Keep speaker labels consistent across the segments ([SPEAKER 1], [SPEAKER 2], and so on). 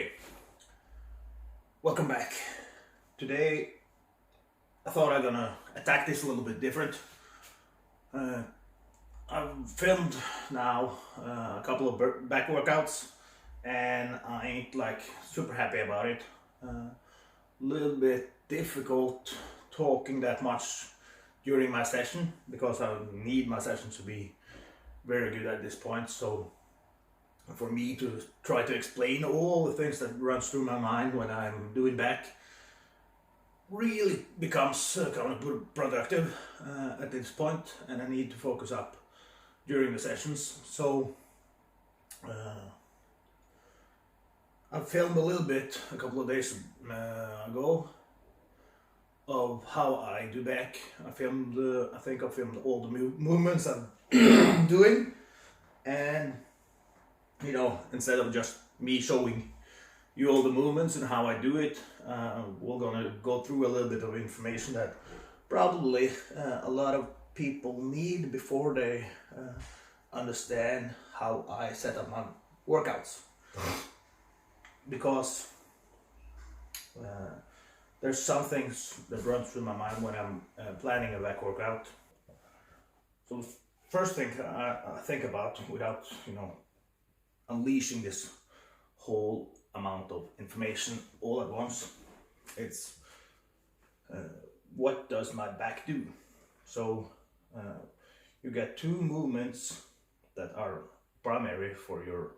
[SPEAKER 1] Okay, welcome back. Today I thought I'm gonna attack this a little bit different. I've filmed now a couple of back workouts and I ain't like super happy about it. A little bit difficult talking that much during my session because I need my sessions to be very good at this point. So for me to try to explain all the things that runs through my mind when I'm doing back really becomes counterproductive at this point, and I need to focus up during the sessions. So I filmed a little bit a couple of days ago of how I do back. I think I filmed all the movements I'm doing, and instead of just me showing you all the movements and how I do it, we're gonna go through a little bit of information that probably a lot of people need before they understand how I set up my workouts. Because there's some things that run through my mind when I'm planning a back workout. So the first thing I think about, without unleashing this whole amount of information all at once, it's what does my back do? So you get two movements that are primary for your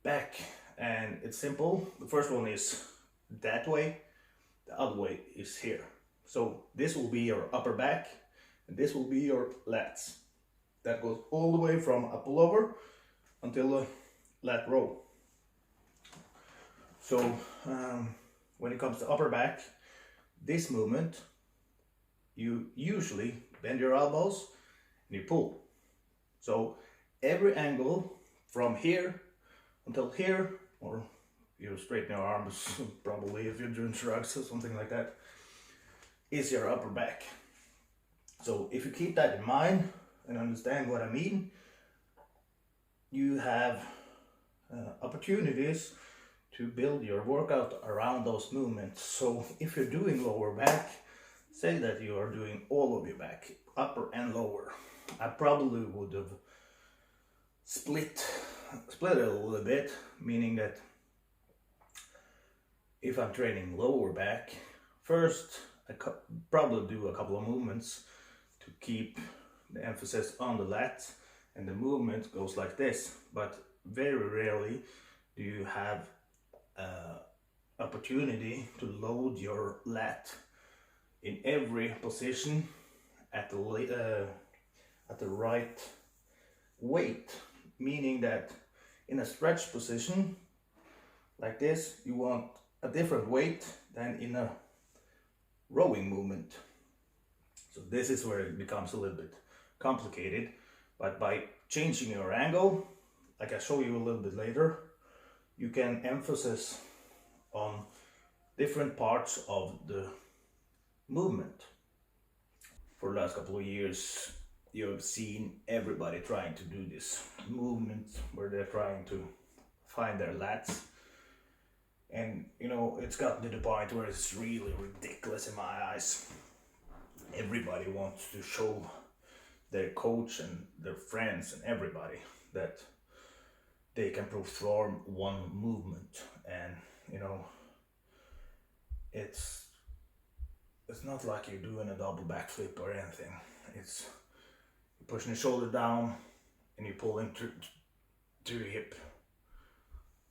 [SPEAKER 1] back, and it's simple. The first one is that way, the other way is here. So this will be your upper back and this will be your lats. That goes all the way from a pullover until a lat row. So when it comes to upper back, this movement, you usually bend your elbows and you pull. So every angle from here until here, or you straighten your arms probably if you're doing shrugs or something like that, is your upper back. So if you keep that in mind and understand what I mean, you have opportunities to build your workout around those movements. So if you're doing lower back, say that you are doing all of your back, upper and lower, I probably would have split it a little bit, meaning that if I'm training lower back, first I probably do a couple of movements to keep the emphasis on the lats, and the movement goes like this. But very rarely do you have opportunity to load your lat in every position at the right weight, meaning that in a stretch position like this, you want a different weight than in a rowing movement. So this is where it becomes a little bit complicated, but by changing your angle, like I show you a little bit later, you can emphasize on different parts of the movement. For the last couple of years, you have seen everybody trying to do this movement where they're trying to find their lats. And it's gotten to the point where it's really ridiculous in my eyes. Everybody wants to show their coach and their friends and everybody that they can perform one movement, and it's not like you're doing a double backflip or anything. It's you're pushing the shoulder down and you're pulling to your hip,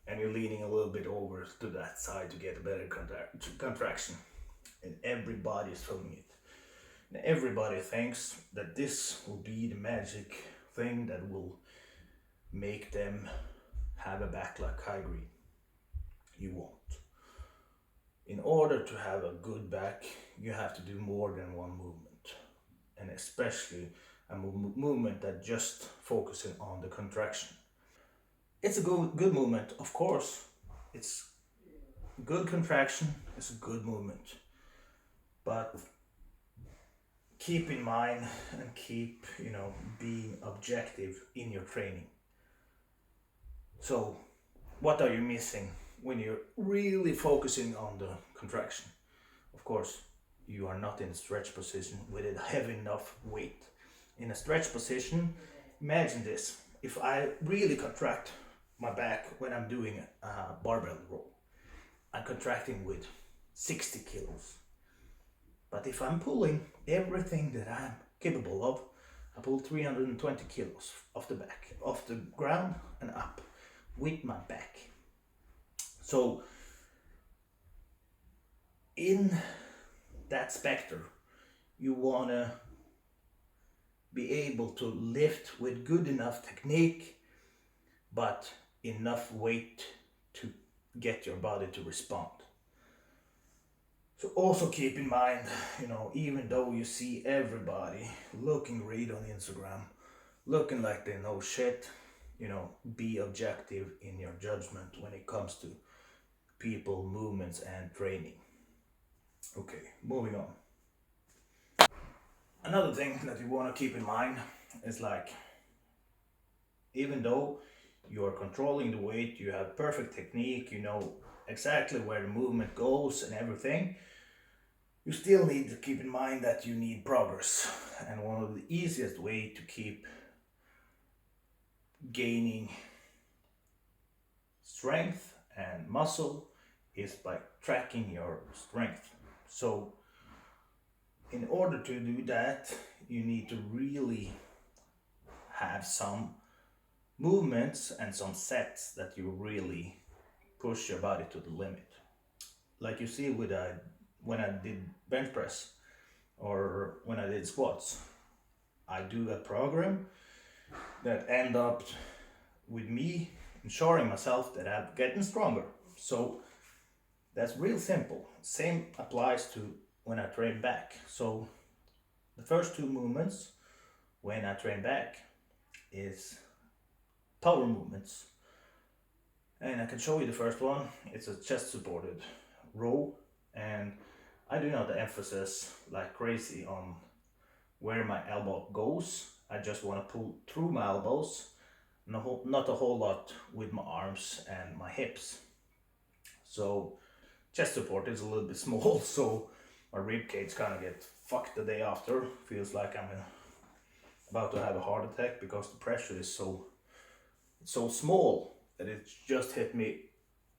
[SPEAKER 1] and you're leaning a little bit over to that side to get a better contraction, and everybody's filming it. And everybody thinks that this will be the magic thing that will make them have a back like I agree. You won't. In order to have a good back, you have to do more than one movement, and especially a movement that just focusing on the contraction. It's a good movement, of course. It's good contraction, it's a good movement, but keep in mind and keep being objective in your training. So what are you missing when you're really focusing on the contraction. Of course, you are not in a stretch position with a heavy enough weight. In a stretch position, imagine this. If I really contract my back when I'm doing a barbell row, I'm contracting with 60 kilos. But if I'm pulling everything that I'm capable of, I pull 320 kilos off the back, off the ground and up with my back. So in that specter, you want to be able to lift with good enough technique, but enough weight to get your body to respond. So also keep in mind, even though you see everybody looking great on Instagram, looking like they know shit, be objective in your judgment when it comes to people, movements, and training. Okay, moving on. Another thing that you want to keep in mind is like, even though you are controlling the weight, you have perfect technique, you know exactly where the movement goes and everything, you still need to keep in mind that you need progress. And one of the easiest way to keep gaining strength and muscle is by tracking your strength. So in order to do that, you need to really have some movements and some sets that you really push your body to the limit. Like you see when I did bench press or when I did squats, I do a program that end up with me ensuring myself that I'm getting stronger. So that's real simple. Same applies to when I train back. So the first two movements when I train back is power movements. And I can show you the first one. It's a chest supported row, and I do not emphasis like crazy on where my elbow goes. I just want to pull through my elbows, not a whole lot with my arms and my hips. So chest support is a little bit small, so my rib cage kind of get fucked the day after. Feels like I'm about to have a heart attack because the pressure is so small that it just hit me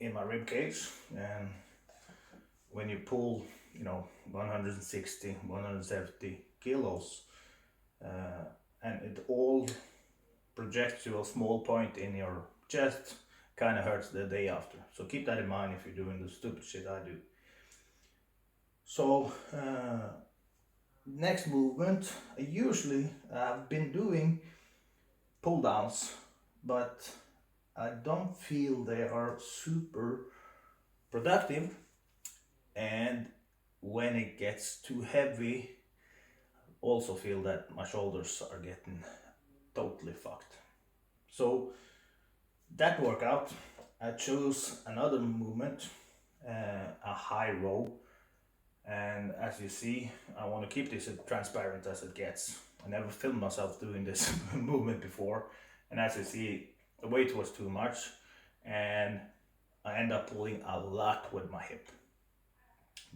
[SPEAKER 1] in my rib cage. And when you pull 160 170 kilos and it all projects to a small point in your chest, kind of hurts the day after. So keep that in mind if you're doing the stupid shit I do. So next movement, I've been doing pull downs, but I don't feel they are super productive. And when it gets too heavy, also feel that my shoulders are getting totally fucked. So that workout, I chose another movement, a high row. And as you see, I want to keep this as transparent as it gets. I never filmed myself doing this movement before. And as you see, the weight was too much and I end up pulling a lot with my hip.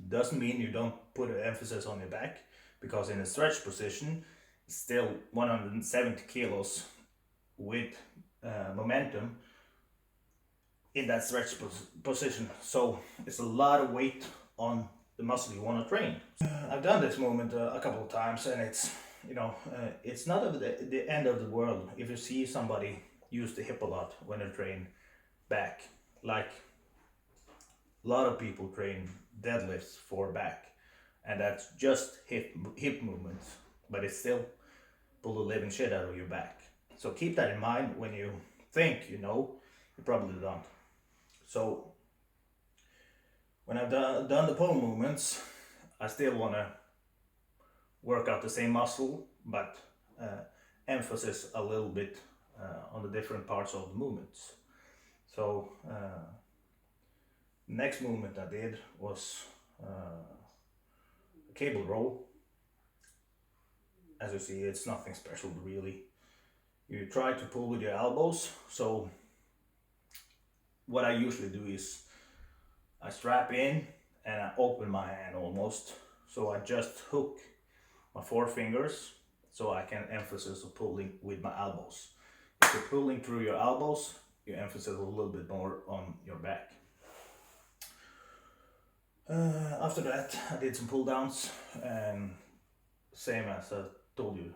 [SPEAKER 1] Doesn't mean you don't put an emphasis on your back, because in a stretch position, still 170 kilos with momentum in that stretch position. So it's a lot of weight on the muscle you want to train. I've done this movement a couple of times, and it's not the end of the world if you see somebody use the hip a lot when they train back. Like a lot of people train deadlifts for back, and that's just hip movements, but it's still pull the living shit out of your back. So keep that in mind when you think you probably don't. So when I've done the pull movements, I still want to work out the same muscle, but emphasis a little bit on the different parts of the movements. So next movement I did was a cable row. As you see, it's nothing special really. You try to pull with your elbows. So what I usually do is I strap in and I open my hand almost. So I just hook my four fingers so I can emphasize on pulling with my elbows. If you're pulling through your elbows, you emphasize a little bit more on your back. After that, I did some pull downs, and same as I told you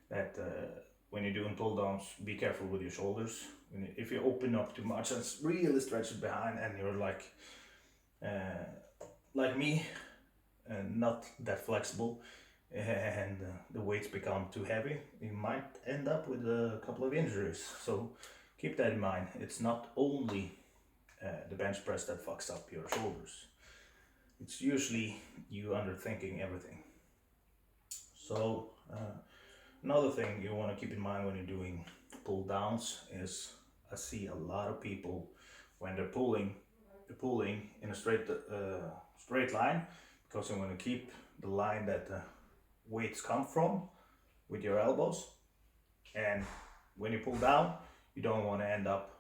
[SPEAKER 1] that when you're doing pull downs, be careful with your shoulders. If you open up too much and really stretch it behind, and you're like me, not that flexible, and the weights become too heavy, you might end up with a couple of injuries. So keep that in mind. It's not only the bench press that fucks up your shoulders. It's usually you underthinking everything. So another thing you want to keep in mind when you're doing pull downs is I see a lot of people when they're pulling in a straight line, because you want to keep the line that the weights come from with your elbows. And when you pull down, you don't want to end up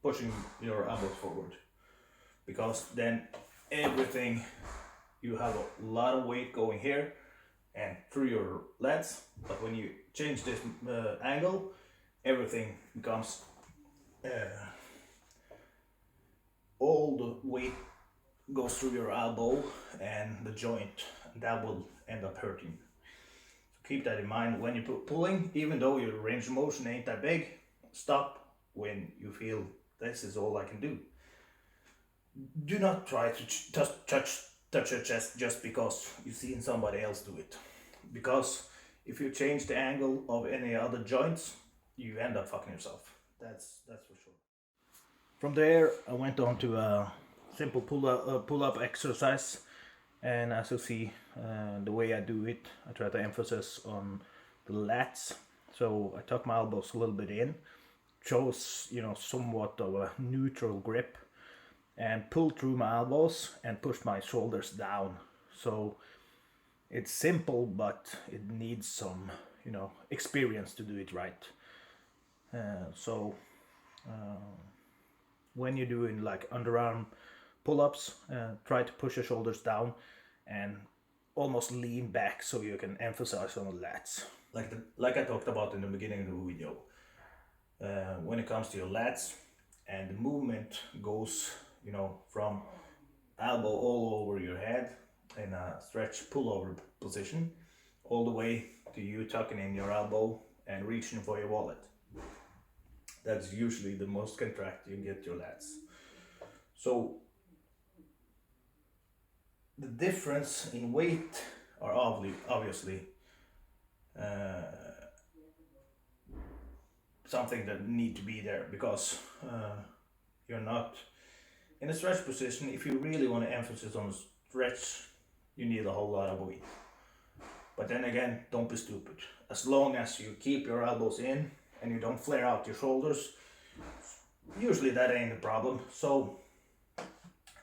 [SPEAKER 1] pushing your elbows forward, because then everything, you have a lot of weight going here and through your lats, but when you change this angle, everything becomes all the weight goes through your elbow and the joint, and that will end up hurting. So keep that in mind when you're pulling. Even though your range of motion ain't that big, stop when you feel this is all I can do. Do not try to touch your chest just because you've seen somebody else do it, because if you change the angle of any other joints, you end up fucking yourself. That's for sure. From there, I went on to a simple pull-up exercise, and as you see, the way I do it, I try to emphasize on the lats. So I tuck my elbows a little bit in, chose somewhat of a neutral grip, and pull through my elbows and push my shoulders down. So it's simple, but it needs some experience to do it right. When you're doing like underarm pull-ups, try to push your shoulders down and almost lean back so you can emphasize on the lats. Like I talked about in the beginning of the video, when it comes to your lats, and the movement goes from elbow all over your head in a stretch pullover position, all the way to you tucking in your elbow and reaching for your wallet. That's usually the most contract you get your lats. So the difference in weight are obviously something that need to be there, because you're not in a stretch position. If you really want to emphasize on stretch, you need a whole lot of weight. But then again, don't be stupid. As long as you keep your elbows in and you don't flare out your shoulders, usually that ain't a problem. So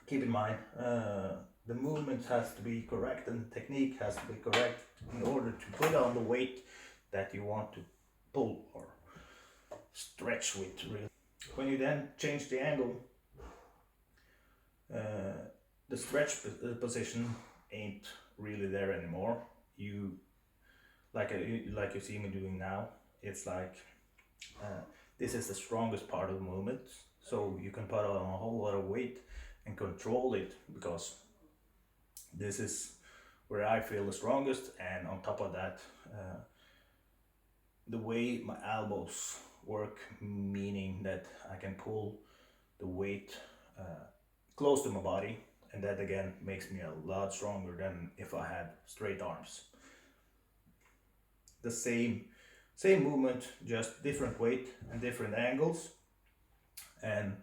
[SPEAKER 1] keep in mind, the movement has to be correct and technique has to be correct in order to put on the weight that you want to pull or stretch with, really. When you then change the angle, the stretch position ain't really there anymore. You like you see me doing now, it's like this is the strongest part of the movement, so you can put on a whole lot of weight and control it, because this is where I feel the strongest. And on top of that, the way my elbows work, meaning that I can pull the weight close to my body, and that again makes me a lot stronger than if I had straight arms. The same movement, just different weight and different angles. And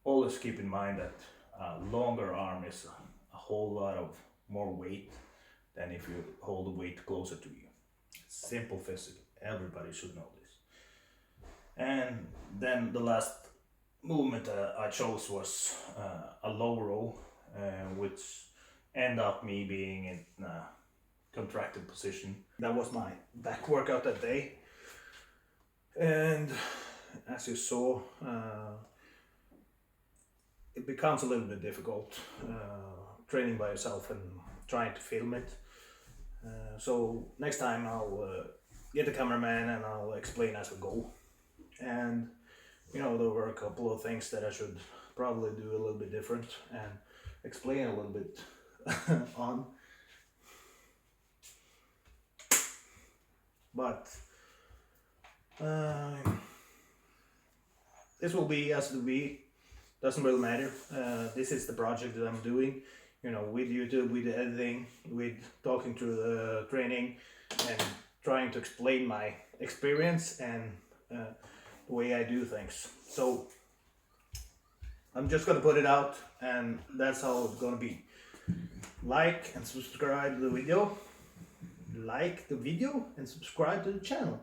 [SPEAKER 1] always keep in mind that a longer arm is a whole lot of more weight than if you hold the weight closer to you. Simple physics, everybody should know this. And then the last movement I chose was a low row, which ended up me being in a contracted position. That was my back workout that day. And as you saw, becomes a little bit difficult training by yourself and trying to film it. So next time I'll get a cameraman and I'll explain as we go. And you know, there were a couple of things that I should probably do a little bit different and explain a little bit on. But this will be as it will be, doesn't really matter. This is the project that I'm doing, you know, with YouTube, with the editing, with talking through the training and trying to explain my experience and the way I do things. So I'm just gonna put it out, and that's how it's gonna be. Like and subscribe to the video. Like the video and subscribe to the channel.